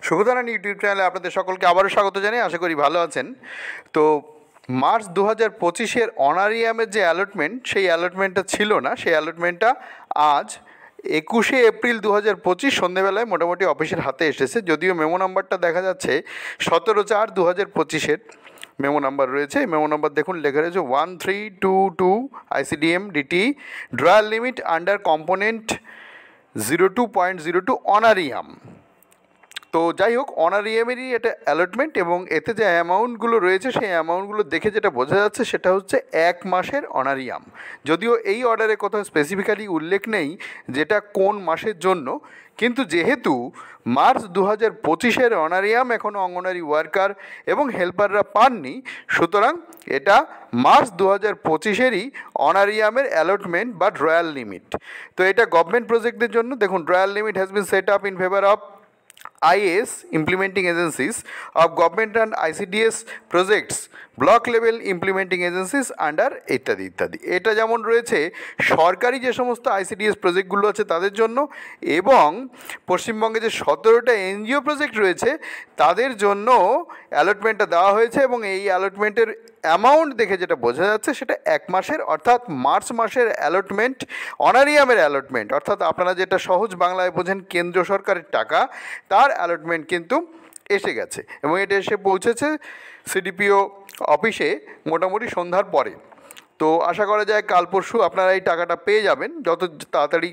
শুভধারণ YouTube চ্যানেলে আপনাদের সকলকে আবারও স্বাগত জানাই। আশা করি ভালো আছেন। তো মার্চ 2025-এর অনারিয়ামের যে অ্যালটমেন্ট, সেই অ্যালটমেন্টটা ছিল না। সেই অ্যালটমেন্টটা আজ 21শে এপ্রিল 2025 সন্ধ্যেবেলায় মোটামুটি অফিসের হাতে এসেছে। যদিও মেমো নাম্বারটা দেখা যাচ্ছে 17/4/2025-এর মেমো নাম্বার রয়েছে। মেমো নাম্বার দেখুন, লেখা রয়েছে 1322 ICDM DT drawal limit under component 02.02 honorarium. তো যাই হোক, অনারিয়ামেরই এটা অ্যালটমেন্ট এবং এতে যে অ্যামাউন্টগুলো রয়েছে সেই অ্যামাউন্টগুলো দেখে যেটা বোঝা যাচ্ছে সেটা হচ্ছে 1 মাসের অনারিয়াম। যদিও এই অর্ডারে কোথাও স্পেসিফিক্যালি উল্লেখ নেই যেটা কোন মাসের জন্য, কিন্তু যেহেতু মার্চ 2025-এর অনারিয়াম এখনও অঙ্গনারী ওয়ার্কার এবং হেল্পাররা পাননি, সুতরাং এটা মার্চ 2025-এরই অনারিয়ামের অ্যালটমেন্ট বা ড্রয়াল লিমিট। তো এটা গভর্নমেন্ট প্রজেক্টদের জন্য। দেখুন, drawal limit has been set up in favour of IAS implementing agencies of government and ICDS projects, block level implementing agencies under ইত্যাদি ইত্যাদি। এটা যেমন রয়েছে সরকারি যে সমস্ত ICDS প্রজেক্টগুলো আছে তাদের জন্য, এবং পশ্চিমবঙ্গে যে 17টা NGO প্রজেক্ট রয়েছে তাদের জন্য অ্যালটমেন্টটা দেওয়া হয়েছে। এবং এই অ্যালটমেন্টের অ্যামাউন্ট দেখে যেটা বোঝা যাচ্ছে সেটা 1 মাসের, অর্থাৎ মার্চ মাসের অ্যালটমেন্ট, অনারিয়ামের অ্যালটমেন্ট, অর্থাৎ আপনারা যেটা সহজ বাংলায় বোঝেন কেন্দ্র সরকারের টাকা, তার অ্যালটমেন্ট কিন্তু এসে গেছে। এবং এটা এসে পৌঁছেছে CDPO অফিসে মোটামুটি সন্ধ্যার পরে। তো আশা করা যায় কাল পরশু আপনারা এই টাকাটা পেয়ে যাবেন, যত তাড়াতাড়ি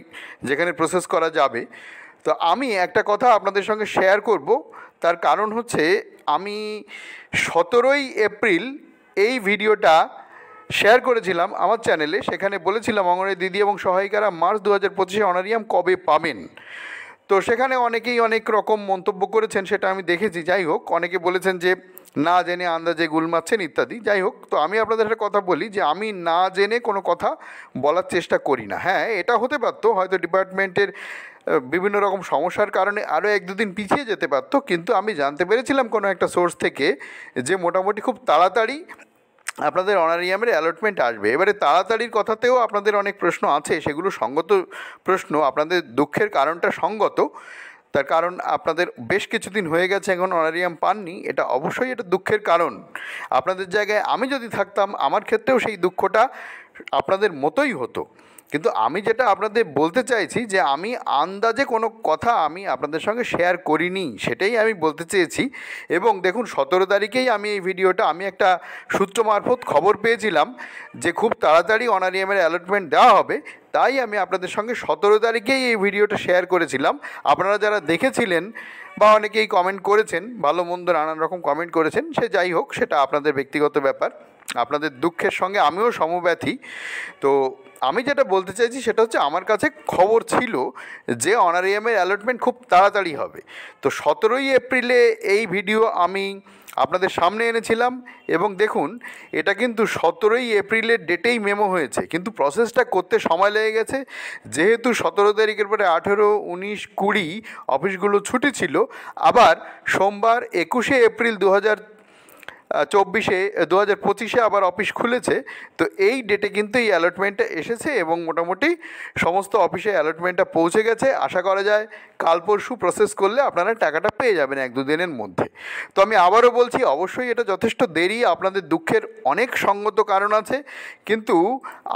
যেখানে প্রসেস করা যাবে। তো আমি একটা কথা আপনাদের সঙ্গে শেয়ার করব, তার কারণ হচ্ছে আমি 17ই এপ্রিল এই ভিডিওটা শেয়ার করেছিলাম আমার চ্যানেলে। সেখানে বলেছিলাম অঙ্গনওয়াড়ি দিদি এবং সহায়িকারা মার্চ 2025-এ অনারিয়াম কবে পাবেন। তো সেখানে অনেকেই অনেক রকম মন্তব্য করেছেন, সেটা আমি দেখেছি। যাই হোক, অনেকে বলেছেন যে না জেনে আন্দাজে গুল মারছেন ইত্যাদি। যাই হোক, তো আমি আপনাদের একটা কথা বলি যে আমি না জেনে কোনো কথা বলার চেষ্টা করি না। হ্যাঁ, এটা হতে পারতো হয়তো ডিপার্টমেন্টের বিভিন্ন রকম সমস্যার কারণে আরও 1-2 দিন পিছিয়ে যেতে পারতো, কিন্তু আমি জানতে পেরেছিলাম কোনো একটা সোর্স থেকে যে মোটামুটি খুব তাড়াতাড়ি আপনাদের অনারিয়ামের অ্যালটমেন্ট আসবে। এবারে তাড়াতাড়ির কথাতেও আপনাদের অনেক প্রশ্ন আছে, সেগুলো সঙ্গত প্রশ্ন। আপনাদের দুঃখের কারণটা সঙ্গত, তার কারণ আপনাদের বেশ কিছুদিন হয়ে গেছে এখন অনারিয়াম পাননি। এটা অবশ্যই এটা দুঃখের কারণ। আপনাদের জায়গায় আমি যদি থাকতাম আমার ক্ষেত্রেও সেই দুঃখটা আপনাদের মতোই হতো। কিন্তু আমি যেটা আপনাদের বলতে চাইছি যে আমি আন্দাজে কোনো কথা আমি আপনাদের সঙ্গে শেয়ার করিনি, সেটাই আমি বলতে চেয়েছি। এবং দেখুন, 17 তারিখেই আমি এই ভিডিওটা আমি একটা সূত্র মারফত খবর পেয়েছিলাম যে খুব তাড়াতাড়ি অনারিয়ামের অ্যালটমেন্ট দেওয়া হবে। তাই আমি আপনাদের সঙ্গে 17 তারিখেই এই ভিডিওটা শেয়ার করেছিলাম। আপনারা যারা দেখেছিলেন বা অনেকেই কমেন্ট করেছেন, ভালো মন্দ নানান রকম কমেন্ট করেছেন, সে যাই হোক, সেটা আপনাদের ব্যক্তিগত ব্যাপার। আপনাদের দুঃখের সঙ্গে আমিও সমব্যথী। তো আমি যেটা বলতে চাইছি সেটা হচ্ছে আমার কাছে খবর ছিল যে অনারিয়ামের অ্যালটমেন্ট খুব তাড়াতাড়ি হবে। তো 17ই এপ্রিলে এই ভিডিও আমি আপনাদের সামনে এনেছিলাম। এবং দেখুন, এটা কিন্তু 17ই এপ্রিলের ডেটেই মেমো হয়েছে, কিন্তু প্রসেসটা করতে সময় লেগে গেছে। যেহেতু 17 তারিখের পরে 18, 19, 20 অফিসগুলো ছুটি ছিল, আবার সোমবার 21শে এপ্রিল 2025-এ আবার অফিস খুলেছে। তো এই ডেটে কিন্তু এই অ্যালটমেন্টটা এসেছে এবং মোটামুটি সমস্ত অফিসে অ্যালটমেন্টটা পৌঁছে গেছে। আশা করা যায় কাল পরশু প্রসেস করলে আপনারা টাকাটা পেয়ে যাবেন 1-2 দিনের মধ্যে। তো আমি আবারও বলছি, অবশ্যই এটা যথেষ্ট দেরি, আপনাদের দুঃখের অনেক সঙ্গত কারণ আছে। কিন্তু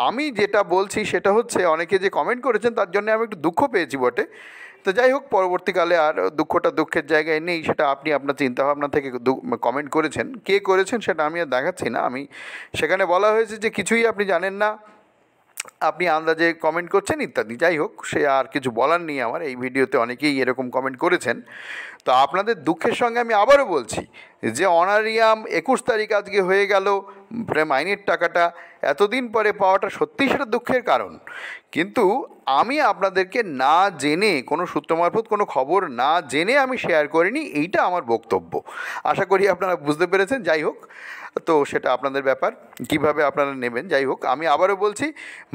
আমি যেটা বলছি সেটা হচ্ছে অনেকে যে কমেন্ট করেছেন তার জন্য আমি একটু দুঃখ পেয়েছি বটে। তো যাই হোক, পরবর্তীকালে আর দুঃখটা দুঃখের জায়গায় নেই, সেটা আপনি আপনার চিন্তাভাবনা থেকে কমেন্ট করেছেন। কে করেছেন সেটা আমি আর দেখাচ্ছি না। আমি সেখানে বলা হয়েছে যে কিছুই আপনি জানেন না, আপনি আন্দাজে কমেন্ট করছেন ইত্যাদি। যাই হোক, সে আর কিছু বলার নেই আমার। এই ভিডিওতে অনেকেই এরকম কমেন্ট করেছেন। তো আপনাদের দুঃখের সঙ্গে আমি আবারও বলছি যে অনারিয়াম 21 তারিখ আজকে হয়ে গেল, মাইনের টাকাটা এতদিন পরে পাওয়াটা সত্যিই সেটা দুঃখের কারণ। কিন্তু আমি আপনাদেরকে না জেনে, কোনো সূত্র মারফত কোনো খবর না জেনে আমি শেয়ার করিনি, এইটা আমার বক্তব্য। আশা করি আপনারা বুঝতে পেরেছেন। যাই হোক, তো সেটা আপনাদের ব্যাপার, কিভাবে আপনারা নেবেন। যাই হোক, আমি আবারও বলছি,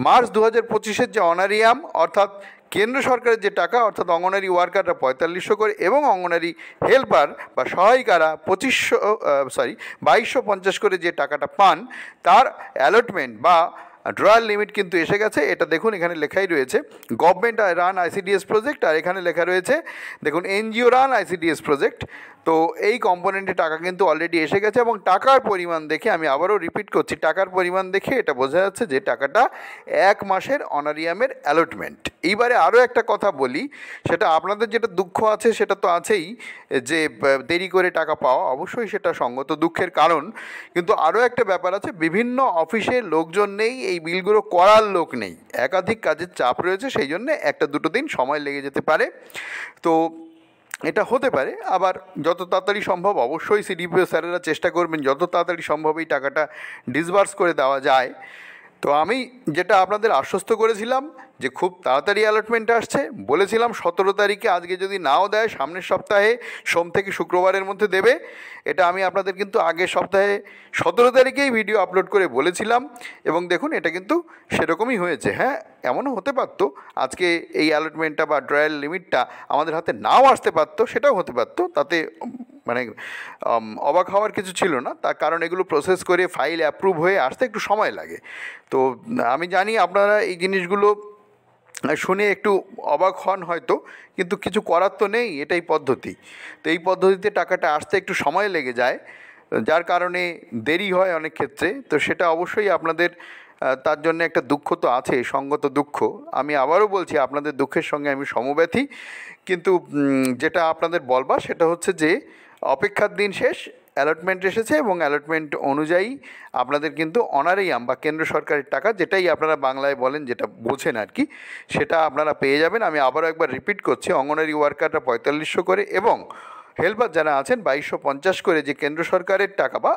মার্চ 2025-এর যে অনারিয়াম, অর্থাৎ কেন্দ্র সরকারের যে টাকা, অর্থাৎ অঙ্গনারী ওয়ার্কাররা 4500 করে এবং অঙ্গনারী হেল্পার বা সহায়িকারা 2250 করে যে টাকাটা পান, তার অ্যালটমেন্ট বা ড্রয়াল লিমিট কিন্তু এসে গেছে। এটা দেখুন এখানে লেখাই রয়েছে গভর্নমেন্ট রান আইসিডিএস প্রজেক্ট, আর এখানে লেখা রয়েছে দেখুন এনজিও রান আইসিডিএস প্রজেক্ট। তো এই কম্পোনেন্টে টাকা কিন্তু অলরেডি এসে গেছে এবং টাকার পরিমাণ দেখে, আমি আবারও রিপিট করছি, টাকার পরিমাণ দেখে এটা বোঝা যাচ্ছে যে টাকাটা 1 মাসের অনারিয়ামের অ্যালটমেন্ট। এইবারে আরও একটা কথা বলি, সেটা আপনাদের যেটা দুঃখ আছে সেটা তো আছেই, যে দেরি করে টাকা পাওয়া, অবশ্যই সেটা সঙ্গত দুঃখের কারণ। কিন্তু আরও একটা ব্যাপার আছে, বিভিন্ন অফিসে লোকজন নেই, এই বিলগুলো করার লোক নেই, একাধিক কাজের চাপ রয়েছে, সেই জন্যে 1-2 দিন সময় লেগে যেতে পারে। তো এটা হতে পারে। আবার যত তাড়াতাড়ি সম্ভব অবশ্যই সিডিপিও স্যারেরা চেষ্টা করবেন যত তাড়াতাড়ি সম্ভব এই টাকাটা ডিসবার্স করে দেওয়া যায়। তো আমি যেটা আপনাদের আশ্বস্ত করেছিলাম যে খুব তাড়াতাড়ি অ্যালটমেন্ট আসছে, বলেছিলাম 17 তারিখে, আজকে যদি নাও দেয় সামনের সপ্তাহে সোম থেকে শুক্রবারের মধ্যে দেবে। এটা আমি আপনাদের কিন্তু আগের সপ্তাহে 17 তারিখেই ভিডিও আপলোড করে বলেছিলাম, এবং দেখুন এটা কিন্তু সেরকমই হয়েছে। হ্যাঁ, এমনও হতে পারতো আজকে এই অ্যালটমেন্টটা বা ড্রয়াল লিমিটটা আমাদের হাতে নাও আসতে পারতো, সেটাও হতে পারতো, তাতে মানে অবাক হওয়ার কিছু ছিল না। তার কারণ এগুলো প্রসেস করে ফাইল অ্যাপ্রুভ হয়ে আসতে একটু সময় লাগে। তো আমি জানি আপনারা এই জিনিসগুলো শুনে একটু অবাক হন হয়তো, কিন্তু কিছু করার তো নেই, এটাই পদ্ধতি। তো এই পদ্ধতিতে টাকাটা আসতে একটু সময় লেগে যায়, যার কারণে দেরি হয় অনেক ক্ষেত্রে। তো সেটা অবশ্যই আপনাদের তার জন্য একটা দুঃখ তো আছে, সঙ্গত দুঃখ। আমি আবারও বলছি আপনাদের দুঃখের সঙ্গে আমি সমব্যথী, কিন্তু যেটা আপনাদের বলবার সেটা হচ্ছে যে অপেক্ষার দিন শেষ, অ্যালটমেন্ট এসেছে এবং অ্যালটমেন্ট অনুযায়ী আপনাদের কিন্তু অনারিয়াম বা কেন্দ্র সরকারের টাকা, যেটাই আপনারা বাংলায় বলেন, যেটা বোঝেন আর কি, সেটা আপনারা পেয়ে যাবেন। আমি আবারও একবার রিপিট করছি, অঙ্গনারী ওয়ার্কাররা 4500 করে এবং হেল্পার যারা আছেন 2250 করে, যে কেন্দ্র সরকারের টাকা বা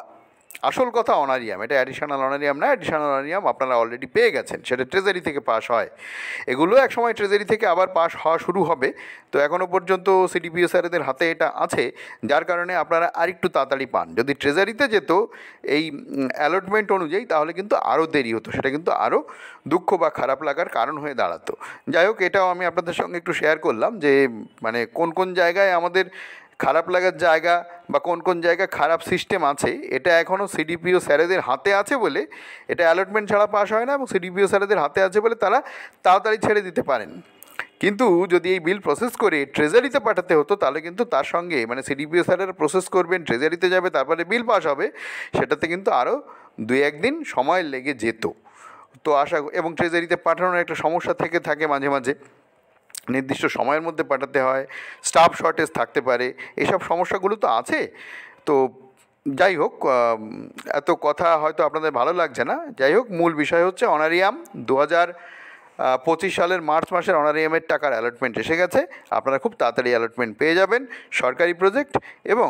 আসল কথা অনারিয়াম, এটা অ্যাডিশনাল অনারিয়াম না, অ্যাডিশনাল অনারিয়াম আপনারা অলরেডি পেয়ে গেছেন, সেটা ট্রেজারি থেকে পাস হয়। এগুলো একসময় ট্রেজারি থেকে আবার পাস হওয়া শুরু হবে। তো এখনও পর্যন্ত সিডিপিও স্যারেদের হাতে এটা আছে, যার কারণে আপনারা আরেকটু তাড়াতাড়ি পান। যদি ট্রেজারিতে যেত এই অ্যালটমেন্ট অনুযায়ী, তাহলে কিন্তু আরও দেরি হতো, সেটা কিন্তু আরও দুঃখ বা খারাপ লাগার কারণ হয়ে দাঁড়াতো। যাই হোক, এটাও আমি আপনাদের সঙ্গে একটু শেয়ার করলাম যে মানে কোন কোন জায়গায় আমাদের খারাপ লাগার জায়গা বা কোন কোন জায়গায় খারাপ সিস্টেম আছে, এটা এখনও সিডিপিও স্যারেদের হাতে আছে বলে, এটা অ্যালটমেন্ট ছাড়া পাস হয় না, এবং সিডিপিও স্যারেদের হাতে আছে বলে তারা তাড়াতাড়ি ছেড়ে দিতে পারেন। কিন্তু যদি এই বিল প্রসেস করে ট্রেজারিতে পাঠাতে হতো, তাহলে কিন্তু তার সঙ্গে মানে সিডিপিও স্যারেরা প্রসেস করবেন, ট্রেজারিতে যাবে, তারপরে বিল পাস হবে, সেটাতে কিন্তু আরও 2-1 দিন সময় লেগে যেত। তো এবং ট্রেজারিতে পাঠানোর একটা সমস্যা থেকে থাকে, মাঝে মাঝে নির্দিষ্ট সময়ের মধ্যে পাঠাতে হয়, স্টাফ শর্টেজ থাকতে পারে, এসব সমস্যাগুলো তো আছে। তো যাই হোক, এত কথা হয়তো আপনাদের ভালো লাগছে না। যাই হোক, মূল বিষয় হচ্ছে অনারিয়াম 2025 সালের মার্চ মাসের অনারিয়ামের টাকার অ্যালটমেন্ট এসে গেছে। আপনারা খুব তাড়াতাড়ি অ্যালটমেন্ট পেয়ে যাবেন। সরকারি প্রজেক্ট এবং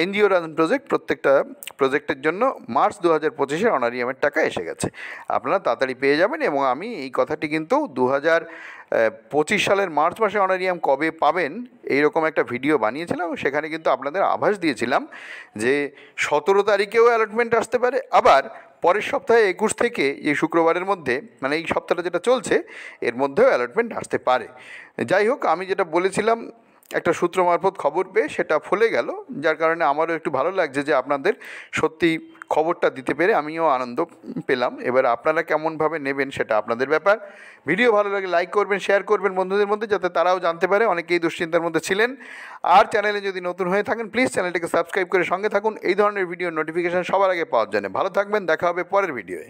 এনজিও রান প্রজেক্ট, প্রত্যেকটা প্রজেক্টের জন্য মার্চ 2025-এর অনারিয়ামের টাকা এসে গেছে, আপনারা তাড়াতাড়ি পেয়ে যাবেন। এবং আমি এই কথাটি কিন্তু 2025 সালের মার্চ মাসে অনারিয়াম কবে পাবেন এইরকম একটা ভিডিও বানিয়েছিলাম, সেখানে কিন্তু আপনাদের আভাস দিয়েছিলাম যে 17 তারিখেও অ্যালটমেন্ট আসতে পারে, আবার পরের সপ্তাহে 21 থেকে এই শুক্রবারের মধ্যে, মানে এই সপ্তাহটা যেটা চলছে এর মধ্যেও অ্যালটমেন্ট আসতে পারে। যাই হোক, আমি যেটা বলেছিলাম একটা সূত্র মারফত খবর পেয়ে সেটা ফলে গেল, যার কারণে আমারও একটু ভালো লাগছে যে আপনাদের সত্যি খবরটা দিতে পেরে আমিও আনন্দ পেলাম। এবার আপনারা কেমনভাবে নেবেন সেটা আপনাদের ব্যাপার। ভিডিও ভালো লাগে লাইক করবেন, শেয়ার করবেন বন্ধুদের মধ্যে, যাতে তারাও জানতে পারে, অনেকেই দুশ্চিন্তার মধ্যে ছিলেন। আর চ্যানেলে যদি নতুন হয়ে থাকেন, প্লিজ চ্যানেলটিকে সাবস্ক্রাইব করে সঙ্গে থাকুন এই ধরনের ভিডিও নোটিফিকেশান সবার আগে পাওয়ার জন্য। ভালো থাকবেন, দেখা হবে পরের ভিডিওয়ে।